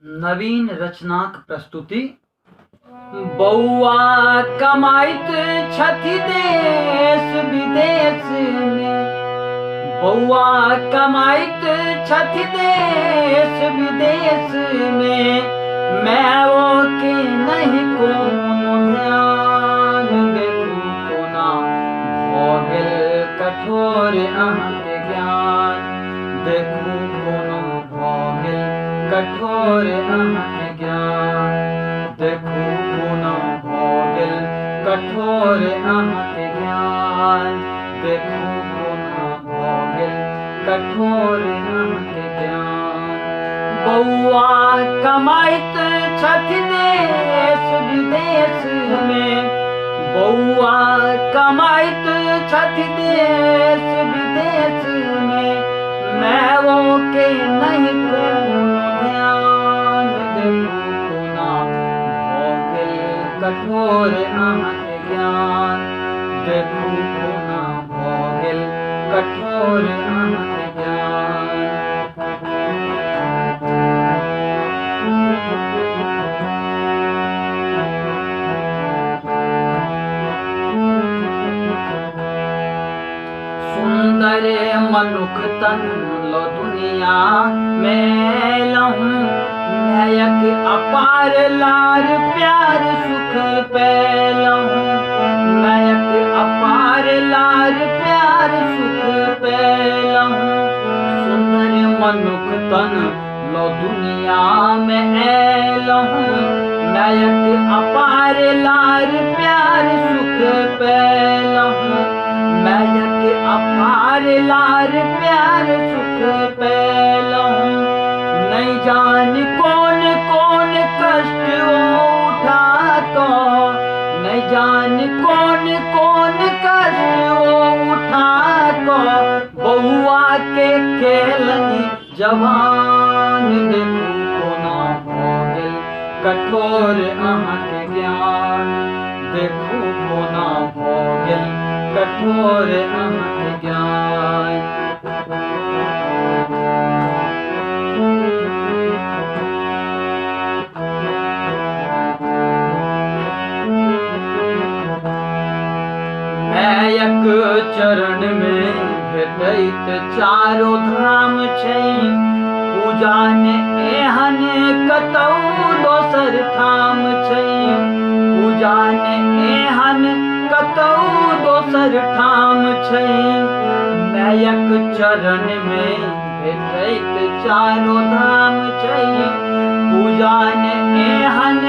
नवीन रचनाक प्रस्तुति। बौआ कमाइत छथि देश विदेश में, बौआ कमाइत छथि देश विदेश में, मैओ के नहीं कोनो ध्यान। देखू कोना भऽ गेल कठोर अहाँके ज्ञान, देखू कोनो भऽ गेल कठोर अहाँके ज्ञान, देखू कोना भऽ गेल कठोर अहाँके ज्ञान, देखू कोना भऽ गेल कठोर अहाँके ज्ञान। बौआ कमाइत छथि देश विदेश में, बौआ कमाइत छथि देश विदेश में, मैओ के नहीं कोनो ध्यान। देखू कोना भऽ गेल कठोर अहाँके ज्ञान, देखू कोना भऽ गेल कठोर अहाँके ज्ञान। सुंदर मनुख तन लो दुनिया में लहूं, न्यायक अपार लार प्यार सुख पैलहूं, न्यायक अपार लार प्यार सुख पैलहूं। सुंदर मनुख तन लो दुनिया में ऐलहूं, न्यायक अपार लार प्यार सुख पैलहूं, न्यायक अपार लार प्यार सुख पैलहूं। नहीं जान कौन कौन कष्ट उठातो, नहीं जान कौन कौन कष्ट उठातो, बौआ के केलनि जवान। देखू कोना भऽ गेल कठोर अहाँके ज्ञान, देखू कोना भऽ गेल कठोर अहाँके ज्ञान। न्यायक चरण में भेटैत चारो धाम छै, पूजा ने एहन कतौ दोसर ठाम छै, पूजा ने एहन कतौ दोसर ठाम छै। न्यायक चरण में भेटैत चारो धाम छै, पूजा ने एहन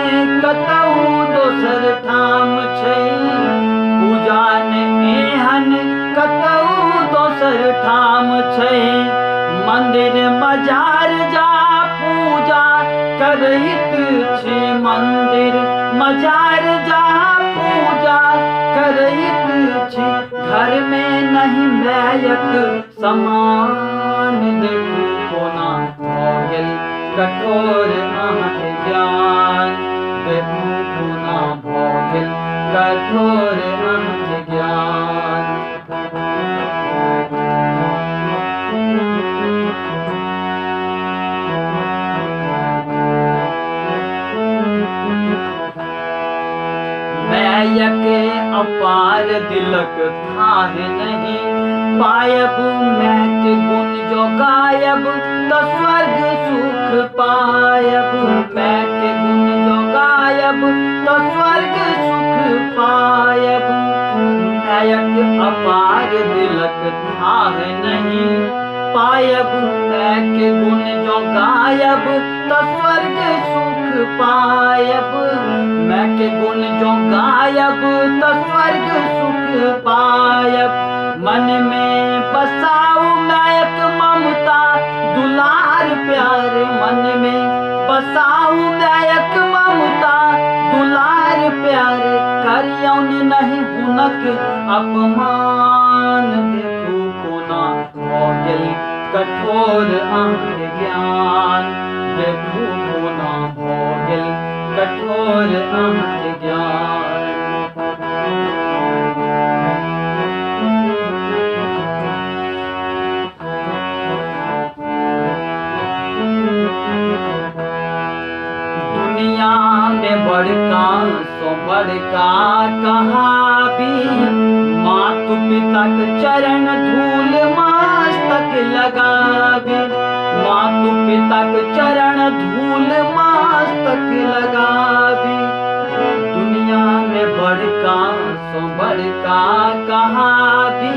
कतौ दोसर ठाम छै, पूजा ने एहन कतौ दोसर ठाम छै। मंदिर मजार जा पूजा करैत छी, मंदिर मजार जा पूजा करैत छी, घर में नहीं न्यायक समान। देखू कोना भऽ गेल कठोर अहाँके ज्ञान, देखू कोना भऽ गेल कठोर अहाँके ज्ञान। न्यायक अपार दिलक थाह नहीं पायब, मैं के गुण जो गायब तो स्वर्ग सुख पायब, मैं के गुण जो गायब तो स्वर्ग सुख पायब। न्यायक अपार दिलक थाह नहीं पायब, मैं के गुण जो गायब तो स्वर्ग सुख पायब, मैं के गुण जो गायब तो स्वर्ग सुख पायब। मन में बसाऊ न्यायक ममता दुलार प्यार, मन में बसाऊ न्यायक ममता दुलार प्यार, करियौन नहीं हुनक अपमान। देखू कोना भऽ गेल कठोर अहाँके ज्ञान, देखू कोना भऽ गेल कठोर अहाँके ज्ञान। में बड़का सो बड़का कहाबी, मातु पिता के चरण धूल मस्तक लगाबी, मातु पिता के चरण धूल मस्तक लगाबी। दुनिया में बड़का सो बड़का कहाबी,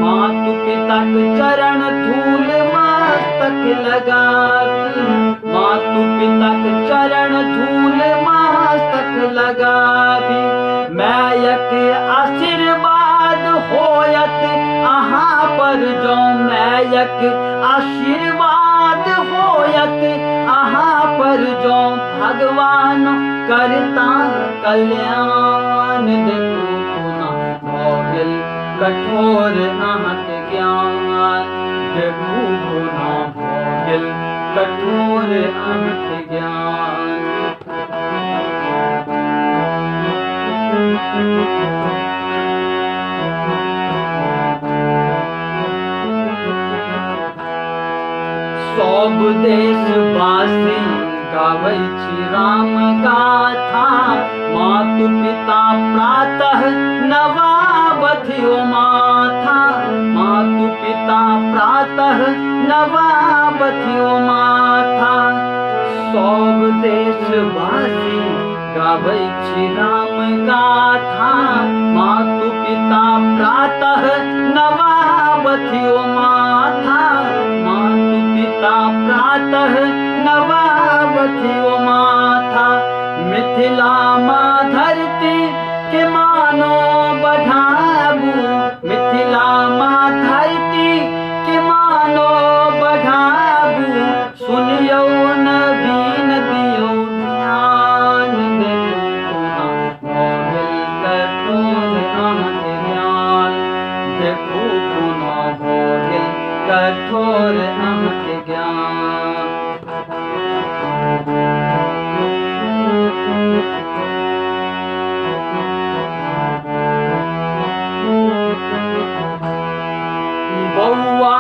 मातु पिता के चरण धूल मस्तक लगाबी, मातु पिता के चरण धूल मस्तक लगाबी। मैयक आशीर्वाद होयत अहाँ पर जो, मैयक आशीर्वाद होयत अहाँ पर जो, भगवान करता कल्याण। देखू कोना भऽ गेल कठोर अहाँके ज्ञान, देखू कोना भऽ गेल कठोर अहाँके ज्ञान। सब देशवासी गाबै छी राम गाथा, मातु पिता प्रातः नवाबथियो माथा, मातु पिता प्रातः नवाबथियो माथा। सब देशवासी गाबै छी राम गाथा, मातु पिता प्रातः नवाबथियो माथा, मातु पिता प्रातः नवाबथियो माथा। मिथिला माँ धरती के मानो बढ़ाबू, मिथिला माँ धरती के मानो बढ़ाबू, सुनियो नवीन दियो ध्यान। देखू कोना भऽ गेल कठोर अहाँके ज्ञान, देखू कोना भऽ गेल कठोर अहाँके ज्ञान। बौआ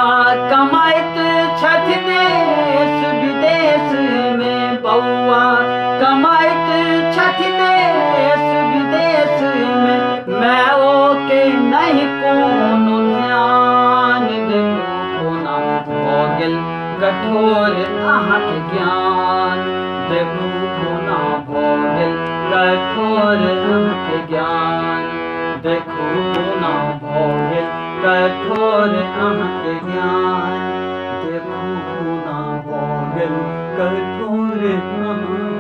कमाइत छथि देश विदेश में, बौआ कमाइत छथि देश विदेश में, माओ के नहीं कोनो ध्यान। देखू कोना भऽ गेल कठोर अहाँके ज्ञान, देखू कोना भऽ गेल कठोर अहाँके ज्ञान, देखू कोना भऽ गेल कठोर अहाँके ज्ञान, देखू कोना भऽ गेल कठोर अहाँके